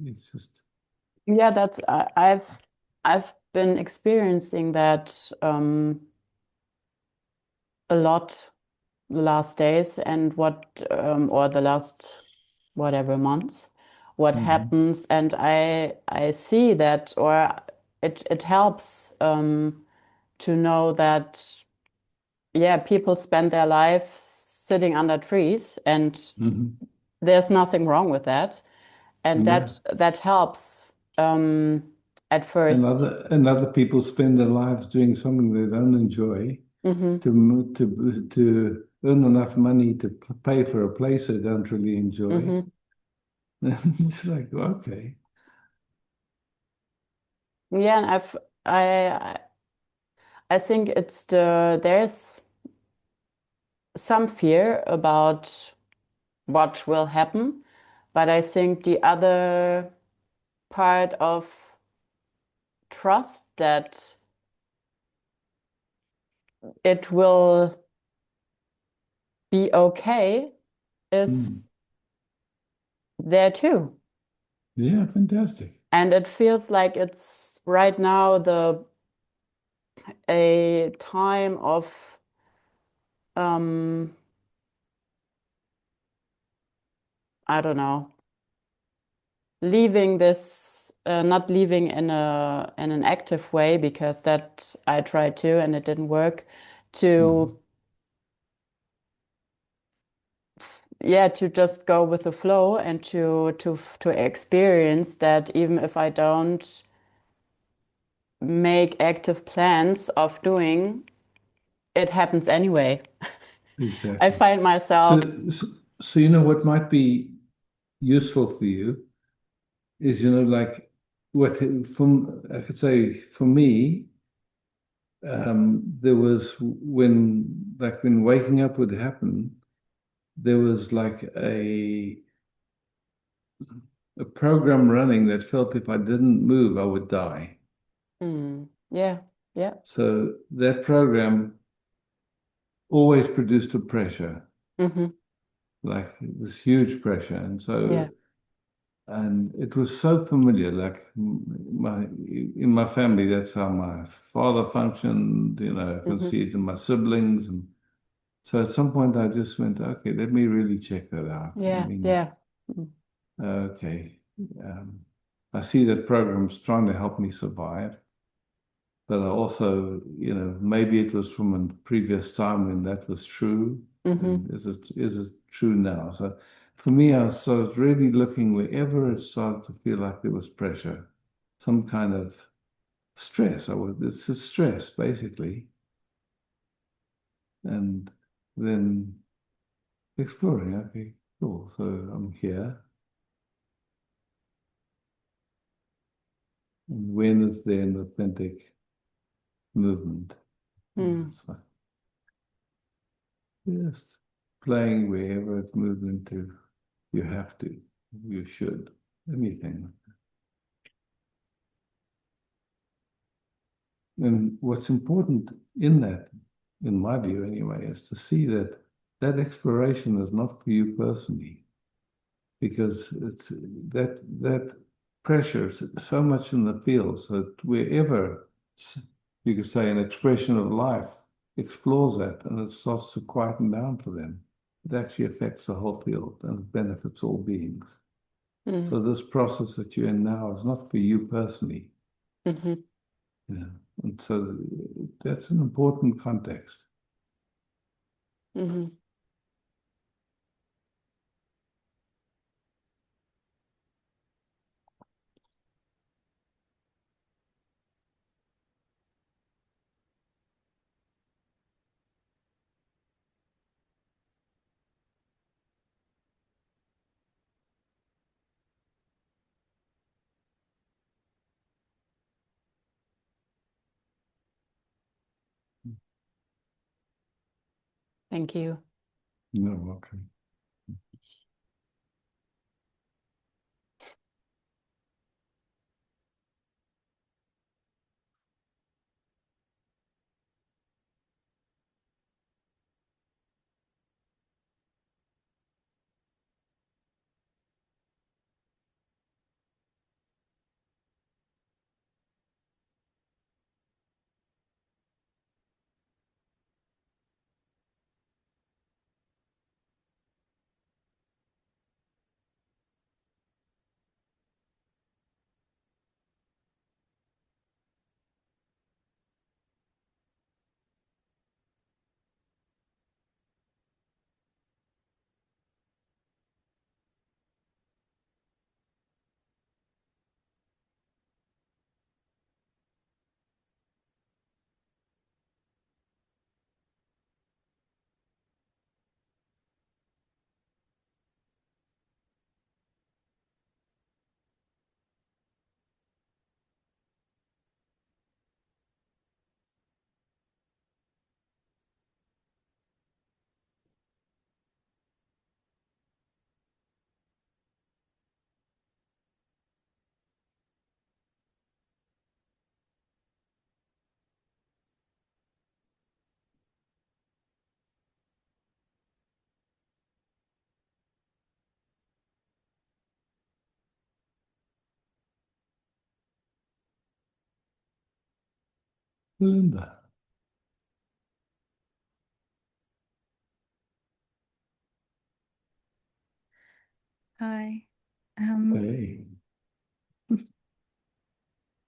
It's just. Yeah, that's I've been experiencing that a lot the last days, and or the last whatever months, what happens, and I see that, or it helps to know that, yeah, people spend their life sitting under trees, and there's nothing wrong with that, and Yeah. that helps at first. And other people spend their lives doing something they don't enjoy to earn enough money to pay for a place they don't really enjoy. It's like, okay. Yeah, and I think there's some fear about what will happen, but I think the other part of trust that it will be okay is there too. Yeah, fantastic. And it feels like it's right now a time of I don't know, leaving this, not leaving in an active way, because that I tried to and it didn't work, to to just go with the flow, and to experience that even if I don't make active plans of doing, it happens anyway. Exactly. I find myself. So what might be useful for you is, like I could say for me, there was when waking up would happen, there was like a program running that felt if I didn't move, I would die. Yeah, yeah. So that program always produced a pressure, like this huge pressure. And so, and it was so familiar, like in my family, that's how my father functioned, I can see it in my siblings. And so at some point I just went, okay, let me really check that out. I mean, Yeah. okay. I see that program's trying to help me survive, but I also, maybe it was from a previous time when that was true. And is it true now? So for me, I was sort of really looking wherever it started to feel like there was pressure, some kind of stress. It's a stress, basically. And then exploring, okay, cool. So I'm here. And when is there an authentic movement? It's like just playing wherever it's moved into. You have to, you should, anything. And what's important in that, in my view anyway, is to see that that exploration is not for you personally, because it's that pressure is so much in the field, so that wherever you could say an expression of life explores that and it starts to quieten down for them, it actually affects the whole field and it benefits all beings. So this process that you're in now is not for you personally. Yeah. And so that's an important context. Thank you. No, okay. Linda. Hi. Hey.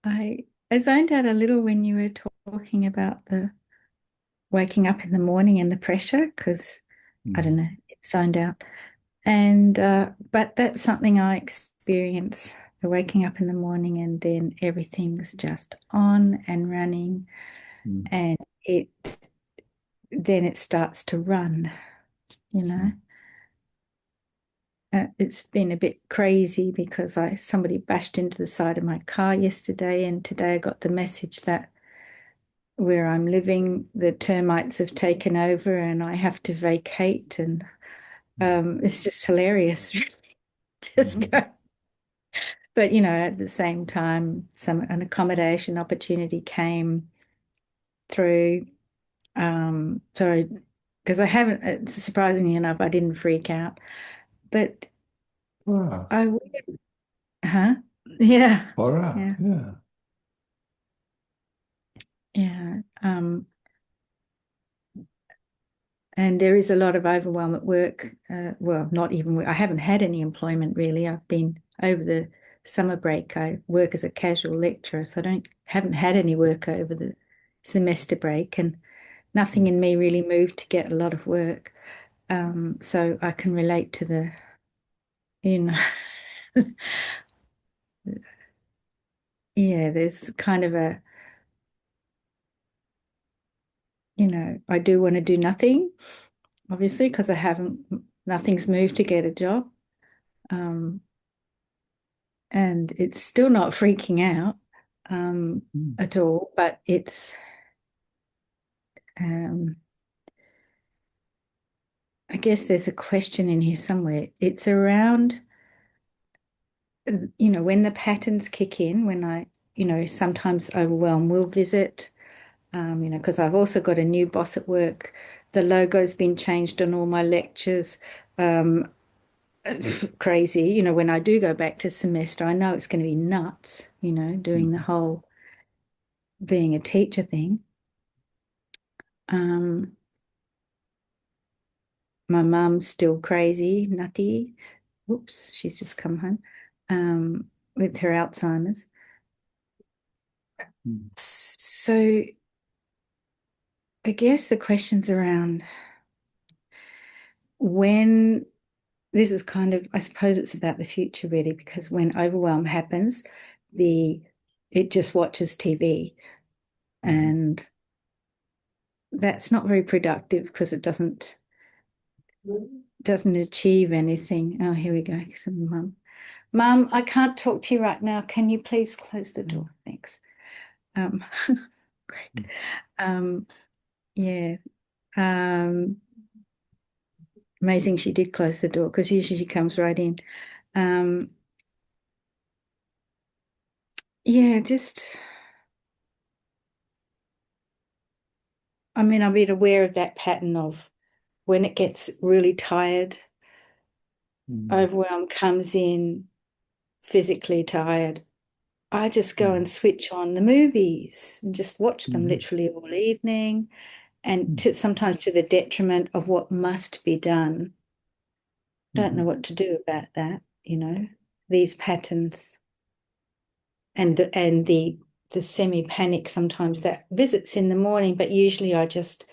I zoned out a little when you were talking about the waking up in the morning and the pressure, because I don't know, it zoned out. And but that's something I experience, the waking up in the morning and then everything's just on and running, and then it starts to run, you know. it's been a bit crazy because somebody bashed into the side of my car yesterday, and today I got the message that where I'm living, the termites have taken over and I have to vacate, and it's just hilarious. Just go. But at the same time, an accommodation opportunity came through. So because I haven't, surprisingly enough, I didn't freak out, but Wow. huh? Yeah. All right. Yeah. Yeah. Yeah. And there is a lot of overwhelm at work. Well, not even work. I haven't had any employment really. I've been over the summer break. I work as a casual lecturer, so I haven't had any work over the semester break, and nothing in me really moved to get a lot of work. So I can relate to the, yeah, there's kind of a, I do want to do nothing, obviously, because nothing's moved to get a job. And it's still not freaking out at all, but it's, I guess there's a question in here somewhere. It's around, when the patterns kick in, when I, sometimes overwhelm will visit, because I've also got a new boss at work. The logo's been changed on all my lectures. Crazy, when I do go back to semester, I know it's going to be nuts, doing the whole being a teacher thing. My mum's still crazy, nutty. Whoops, she's just come home with her Alzheimer's. So I guess the question's around when this is kind of, I suppose it's about the future really, because when overwhelm happens, it just watches TV, and that's not very productive because it doesn't achieve anything. Oh, here we go. Mum, I can't talk to you right now. Can you please close the door? Thanks. Great. Yeah. Amazing she did close the door, because usually she comes right in. Yeah, I've been aware of that pattern of when it gets really tired, overwhelm comes in, physically tired. I just go and switch on the movies and just watch them literally all evening, and sometimes to the detriment of what must be done. Don't know what to do about that, these patterns and the semi-panic sometimes that visits in the morning, but usually I just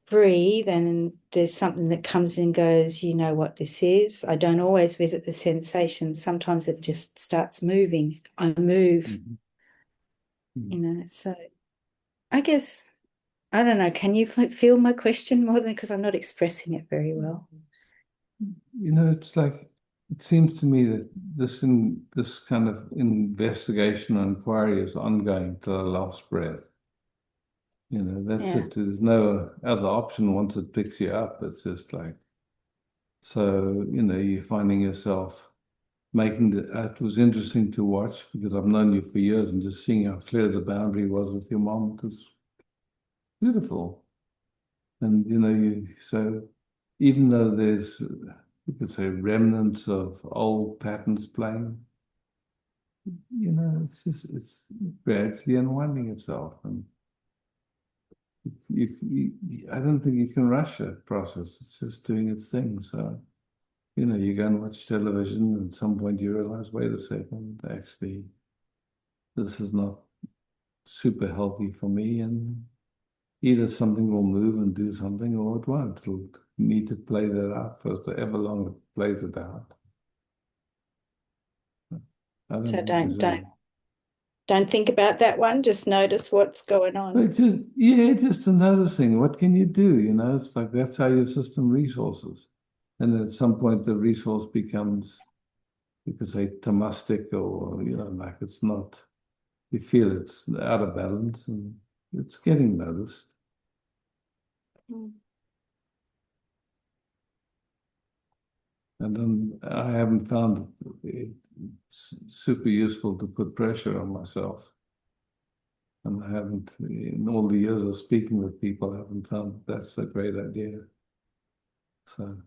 breathe and there's something that comes and goes, you know what this is. I don't always visit the sensation. Sometimes it just starts moving. I move, so I guess, I don't know, can you feel my question more than, because I'm not expressing it very well? It's like, it seems to me that this kind of investigation and inquiry is ongoing till the last breath. That's it. There's no other option once it picks you up. It's just like, so, you're finding yourself it was interesting to watch because I've known you for years, and just seeing how clear the boundary was with your mom was beautiful. And, so even though there's, you could say, remnants of old patterns playing, it's gradually unwinding itself. And I don't think you can rush that process. It's just doing its thing. So, you go and watch television, and at some point you realize, wait a second, actually, this is not super healthy for me. And either something will move and do something, or it won't. It'll need to play that out for however long it plays it out. So don't think about that one. Just notice what's going on. But just noticing. What can you do? It's like that's how your system resources. And at some point, the resource becomes, you could say, tamastic, or, like it's not, you feel it's out of balance, and it's getting noticed. Mm. And then I haven't found it super useful to put pressure on myself. And I haven't, in all the years of speaking with people, I haven't found that's a great idea. So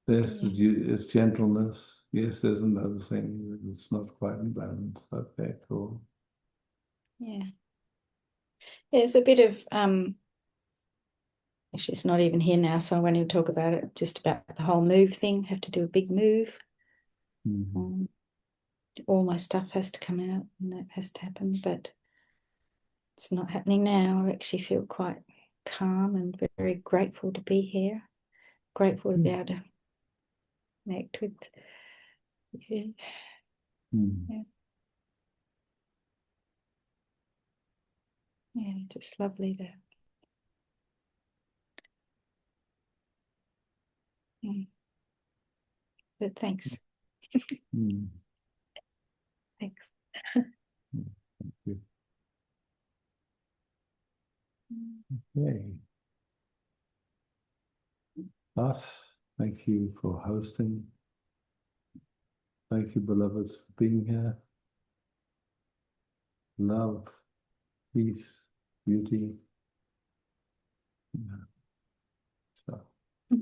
this is gentleness. Yes, there's another thing. It's not quite in balance. Okay, cool. Yeah. There's a bit of actually it's not even here now, so I won't even talk about it, just about the whole move thing. Have to do a big move. All my stuff has to come out and that has to happen, but it's not happening now. I actually feel quite calm and very grateful to be here. Grateful to be able to connect with you. Yeah. Yeah, just lovely to. But thanks. Thanks. Thank you. Okay. Us, thank you for hosting. Thank you, beloveds, for being here. Love, peace, beauty.